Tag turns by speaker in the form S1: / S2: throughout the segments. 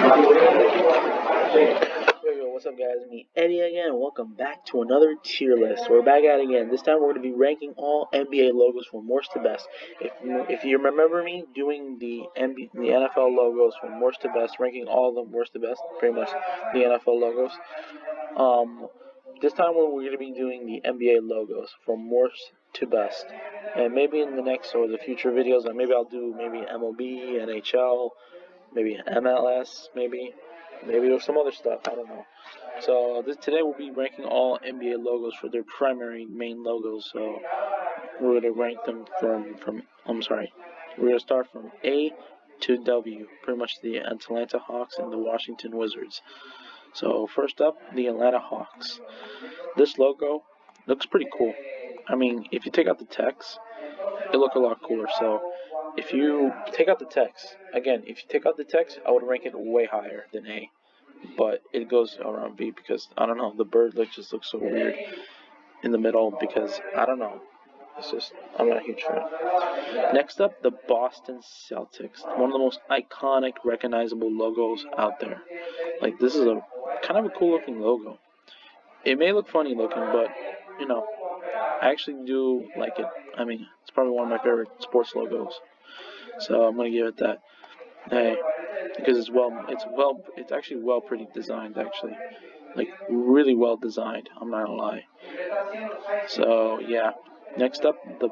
S1: Yo, what's up, guys? Me, Eddie again, and welcome back to another tier list. We're back at it again. This time, we're going to be ranking all NBA logos from worst to best. If you remember me doing the NFL logos from worst to best, ranking all of them worst to best, pretty much the NFL logos. This time, we're going to be doing the NBA logos from worst to best, and maybe in the next or the future videos, maybe I'll do maybe MLB, NHL, maybe MLS, maybe there's some other stuff. I don't know. So today we'll be ranking all NBA logos for their primary main logos. So we're gonna rank them from we're gonna start from A to W, pretty much the Atlanta Hawks and the Washington Wizards. So first up, the Atlanta Hawks. This logo looks pretty cool. I mean, if you take out the text, it look a lot cooler. So if you take out the text, I would rank it way higher than A. But it goes around B because, I don't know, the bird just looks so weird in the middle because, I don't know. It's just, I'm not a huge fan. Next up, the Boston Celtics. One of the most iconic, recognizable logos out there. Like, this is a kind of a cool looking logo. It may look funny looking, but, I actually do like it. I mean, it's probably one of my favorite sports logos. So I'm gonna give it that. Hey, because it's actually pretty designed actually, like really well designed. I'm not gonna lie. So yeah, next up the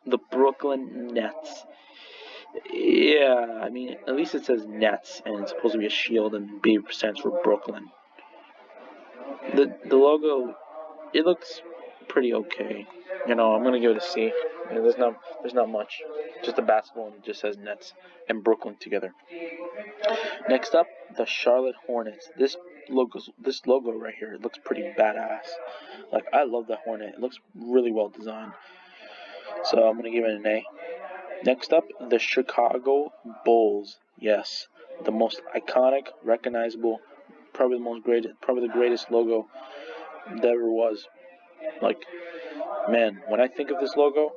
S1: the Brooklyn Nets. Yeah, I mean at least it says Nets and it's supposed to be a shield and B stands for Brooklyn. The logo, it looks pretty okay. I'm gonna give it a C. There's not much. Just a basketball and it just says Nets and Brooklyn together. Next up, the Charlotte Hornets. This logo right here, it looks pretty badass. Like I love the Hornet. It looks really well designed. So I'm gonna give it an A. Next up, the Chicago Bulls. Yes, the most iconic, recognizable, probably the greatest logo that ever was. Like, man, when I think of this logo,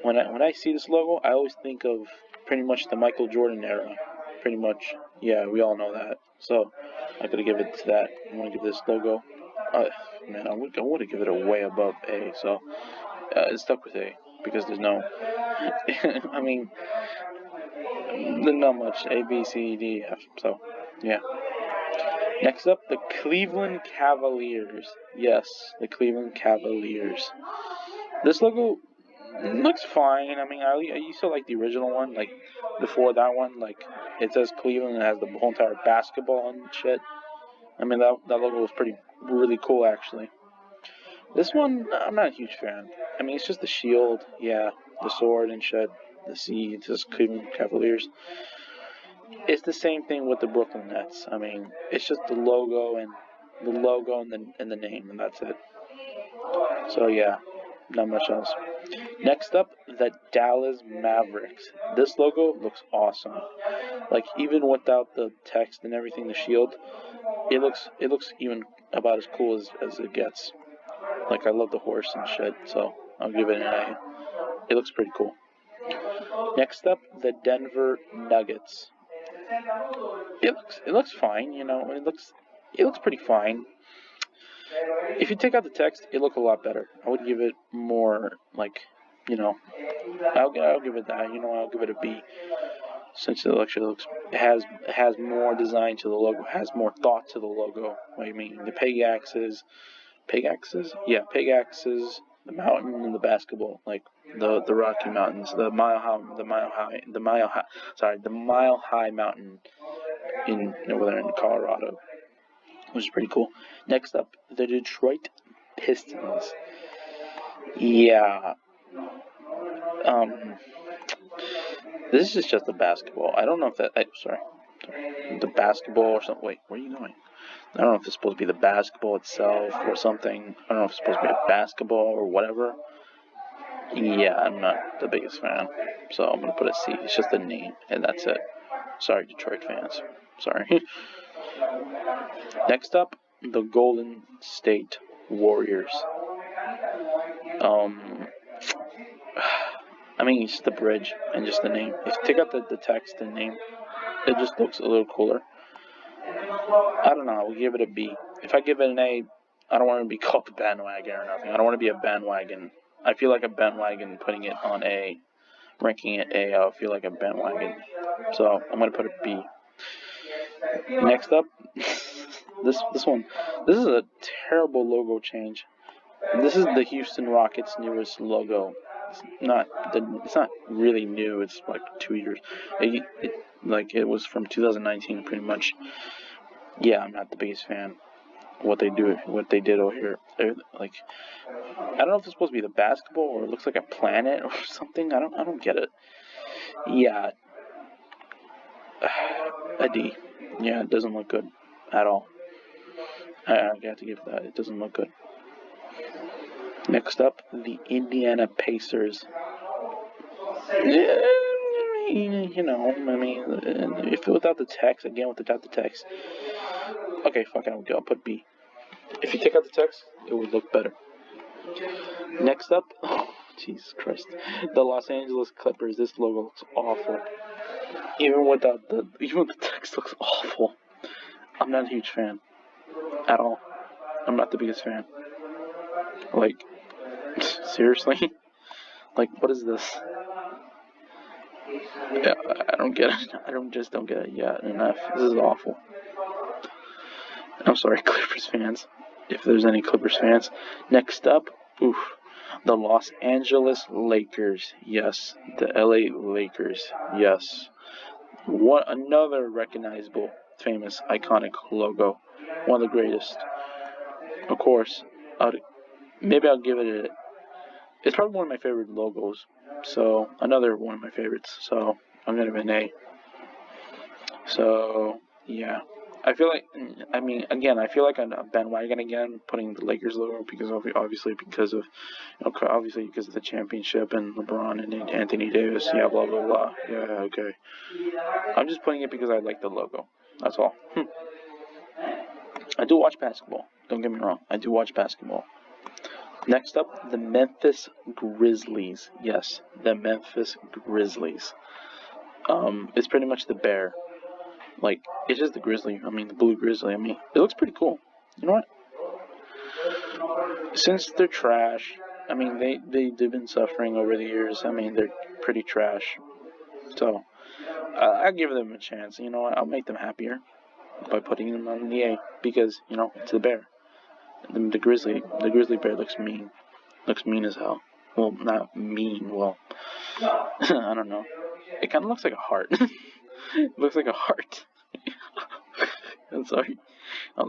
S1: when I see this logo, I always think of pretty much the Michael Jordan era. Pretty much, yeah, we all know that. So I gotta give it to that. I'm gonna give this logo. Man, I want to give it a way above A. So it's stuck with A because there's no. I mean, there's not much A, B, C, D, F. So yeah. Next up, the Cleveland Cavaliers. Yes, the Cleveland Cavaliers. This logo looks fine. I mean, I used to like the original one, like before that one. Like it says Cleveland and it has the whole entire basketball and shit. I mean, that logo was really cool actually. This one, I'm not a huge fan. I mean, it's just the shield, yeah, the sword and shit. The C, it says Cleveland Cavaliers. It's the same thing with the Brooklyn Nets. I mean, it's just the logo and the name, and that's it. So yeah, not much else. Next up, the Dallas Mavericks. This logo looks awesome. Like even without the text and everything, the shield, it looks even about as cool as it gets. Like I love the horse and shit, so I'll give it an A. It looks pretty cool. Next up, the Denver Nuggets. It looks fine, it looks pretty fine. If you take out the text, it looks a lot better. I would give it more like, I'll give it that. I'll give it a B. Since it actually has more design to the logo, has more thought to the logo. I mean, the peg axes, the mountain and the basketball, like the Rocky Mountains, the mile high mountain over there in Colorado, which is pretty cool. Next up, the Detroit Pistons. Yeah. This is just a basketball. I don't know if that. Sorry. The basketball or something. Wait, where are you going? I don't know if it's supposed to be the basketball itself or something. I don't know if it's supposed to be a basketball or whatever. Yeah, I'm not the biggest fan. So I'm going to put a C. It's just a name, and that's it. Sorry, Detroit fans. Sorry. Next up, the Golden State Warriors. I mean, it's the bridge and just the name. If you take out the text and name, It just looks a little cooler. I don't know. I will give it a B. If I give it an A, I don't want to be called a bandwagon or nothing. I don't want to be a bandwagon. I feel like a bandwagon putting it on A, ranking it A. I feel like a bandwagon. So I'm gonna put a B. Next up, this one. This is a terrible logo change. This is the Houston Rockets' newest logo. It's not really new. It's like 2 years. It was from 2019, pretty much. Yeah, I'm not the biggest fan. What they did over here. Like, I don't know if it's supposed to be the basketball or it looks like a planet or something. I don't get it. Yeah, a D. Yeah, it doesn't look good at all. I have to give that. It doesn't look good. Next up, the Indiana Pacers. Yeah, if without the text, again without the text. Okay, fuck it, I'll put B. If you take out the text, it would look better. Next up, Jesus Christ, the Los Angeles Clippers. This logo looks awful. Even with the text looks awful. I'm not a huge fan at all. I'm not the biggest fan. Like, seriously? Like, what is this? Yeah, I don't get it. I don't get it yet enough. This is awful. I'm sorry, Clippers fans. If there's any Clippers fans. Next up, the Los Angeles Lakers. Yes, the LA Lakers. Yes. What another recognizable, famous, iconic logo. One of the greatest. Of course, maybe I'll give it it's probably one of my favorite logos. So, another one of my favorites. So, I'm going to give it an A. So, yeah. I feel like I'm a bandwagon again, putting the Lakers logo because of the championship and LeBron and Anthony Davis. Yeah, blah, blah, blah. Yeah, okay. I'm just putting it because I like the logo. That's all. I do watch basketball. Don't get me wrong. I do watch basketball. Next up, the Memphis Grizzlies. Yes, the Memphis Grizzlies. It's pretty much the bear. Like, it's just the grizzly. The blue grizzly. It looks pretty cool. You know what? Since they're trash, they've been suffering over the years. They're pretty trash. So, I'll give them a chance. You know what? I'll make them happier by putting them on the A because, it's the bear. The grizzly bear looks mean. Looks mean as hell. Well, not mean. Well, I don't know. It kind of looks like a heart. It looks like a heart. I'm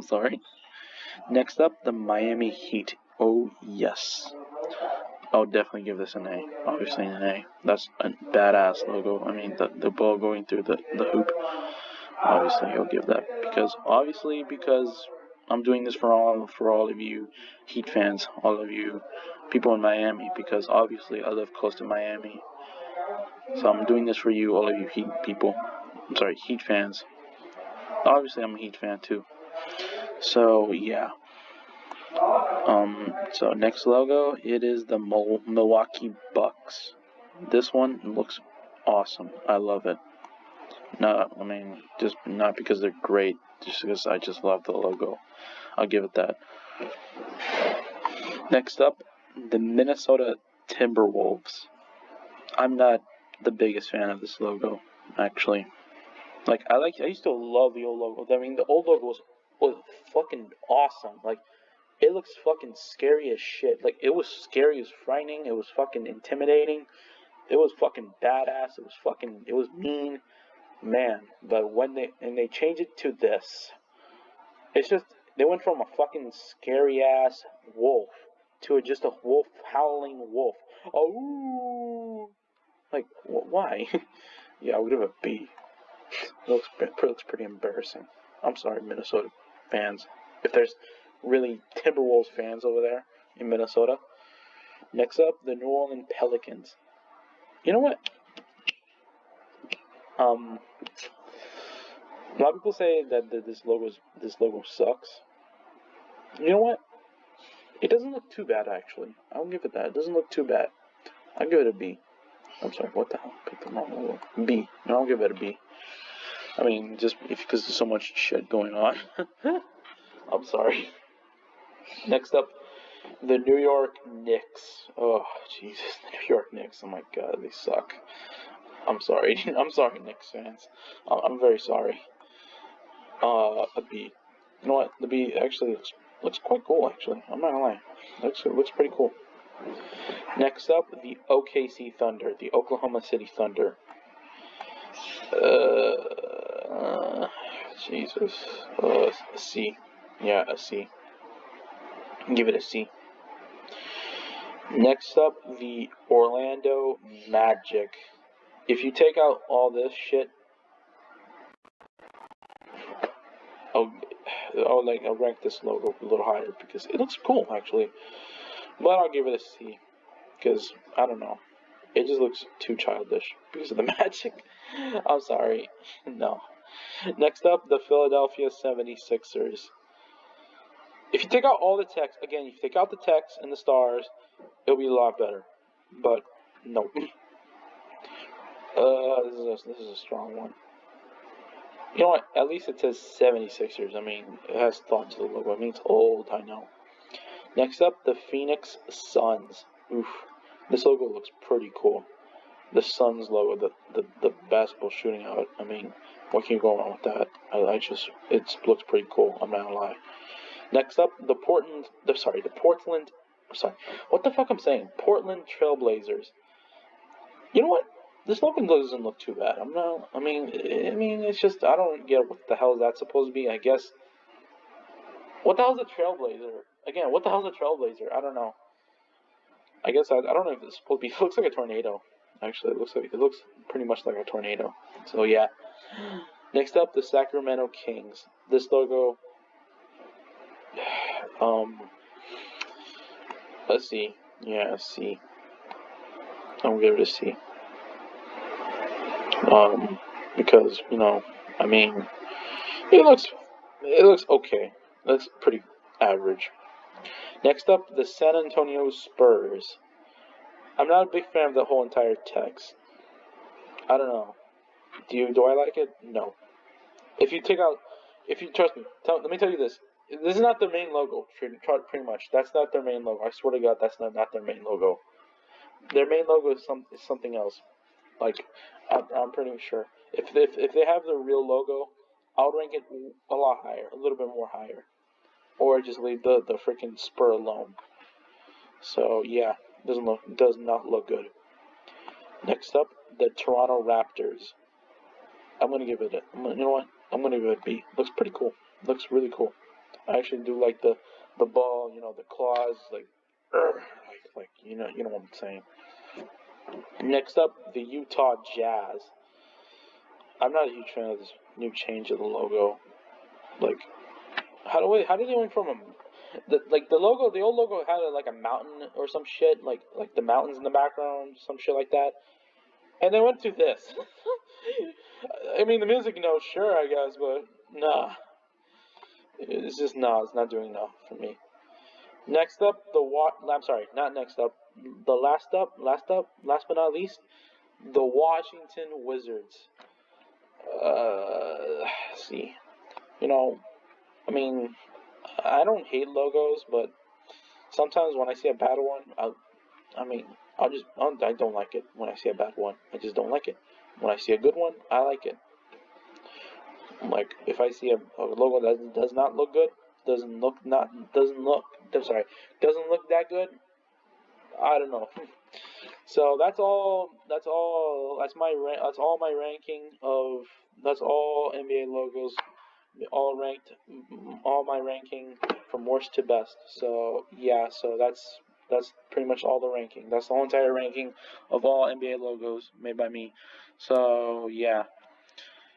S1: sorry. Next up, the Miami Heat. Oh, yes. I'll definitely give this an A. Obviously an A. That's a badass logo. The ball going through the hoop. Obviously, I'll give that. Because I'm doing this for all of you Heat fans, all of you people in Miami, because obviously I live close to Miami. So I'm doing this for you, all of you Heat fans. Obviously I'm a Heat fan too. So yeah. So next logo, it is the Milwaukee Bucks. This one looks awesome. I love it. No, just not because they're great, just because I just love the logo. I'll give it that. Next up, the Minnesota Timberwolves. I'm not the biggest fan of this logo, actually. I used to love the old logo. The old logo was fucking awesome. It looks fucking scary as shit. It was scary, it was frightening, it was fucking intimidating, it was fucking badass, it was mean. Man, but when they changed it to this, it's just, they went from a fucking scary ass wolf to just a wolf, howling wolf. Oh, why? Yeah, I would give it a B. It looks pretty embarrassing. I'm sorry, Minnesota fans. If there's really Timberwolves fans over there in Minnesota. Next up, the New Orleans Pelicans. You know what? A lot of people say that this logo sucks. You know what? It doesn't look too bad, actually. I'll give it that. It doesn't look too bad. I'll give it a B. I'm sorry, what the hell? I picked the wrong logo. B. No, I'll give it a B. I mean, just because there's so much shit going on. I'm sorry. Next up, the New York Knicks. Oh, Jesus, the New York Knicks. Oh my God, they suck. I'm sorry. I'm sorry, Knicks fans. I'm very sorry. A B. You know what? The B actually looks quite cool. Actually, I'm not gonna lie. Looks pretty cool. Next up, the OKC Thunder, the Oklahoma City Thunder. Jesus. A C. Yeah, a C. Give it a C. Next up, the Orlando Magic. If you take out all this shit, I'll rank this logo a little higher because it looks cool actually. But I'll give it a C because I don't know. It just looks too childish because of the Magic. I'm sorry. No. Next up, the Philadelphia 76ers. If you take out all the text, again, if you take out the text and the stars, it'll be a lot better. But no. This is a strong one. You know what? At least it says 76ers. I mean, it has thought to the logo. I mean, it's old, I know. Next up, the Phoenix Suns. Oof. This logo looks pretty cool. The Suns logo, the basketball shooting out. I mean, what can you go wrong with that? It looks pretty cool. I'm not gonna lie. Next up, the Portland Trailblazers. You know what? This logo doesn't look too bad. It's just, I don't get what the hell is that supposed to be. I guess, what the hell's a Trailblazer? Again, what the hell's a Trailblazer? I don't know. I guess, I don't know if it's supposed to be, it looks like a tornado. Actually, it looks pretty much like a tornado. So, yeah. Next up, the Sacramento Kings. This logo, a C. Yeah, a C. I'm gonna give it a C. Because, I mean, it looks okay. It looks pretty average. Next up, the San Antonio Spurs. I'm not a big fan of the whole entire text. I don't know. Do I like it? No. If you trust me, let me tell you this. This is not their main logo, pretty much. That's not their main logo. I swear to God, that's not their main logo. Their main logo is something else. Like, I'm pretty sure. If they have the real logo, I would rank it a lot higher, a little bit more higher, or just leave the freaking spur alone. So yeah, does not look good. Next up, the Toronto Raptors. I'm gonna give it you know what? I'm gonna give it a B. Looks pretty cool. Looks really cool. I actually do like the ball, the claws, like you know what I'm saying. Next up, the Utah Jazz. I'm not a huge fan of this new change of the logo. Like, how did they went from the logo? The old logo had like a mountain or some shit, like the mountains in the background, some shit like that. And they went to this. I mean, the music, sure, I guess, but nah. It's just it's not doing enough for me. Next up, I'm sorry, not next up. The last but not least, the Washington Wizards. See, I mean, I don't hate logos, but sometimes when I see a bad one, I don't like it. When I see a bad one, I just don't like it. When I see a good one, I like it. Like, if I see a logo that does not look good, doesn't look that good, I don't know. So that's all my ranking of, that's all NBA logos, all my ranking from worst to best. So yeah, so that's pretty much all the ranking. That's the whole entire ranking of all NBA logos made by me. So yeah.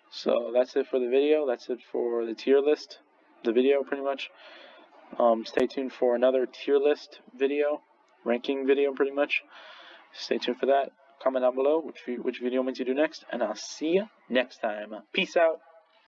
S1: So that's it for the video. That's it for the tier list. The video, pretty much. Stay tuned for another tier list video, ranking video, pretty much. Stay tuned for that. Comment down below which video I'm going to do next, and I'll see you next time. Peace out.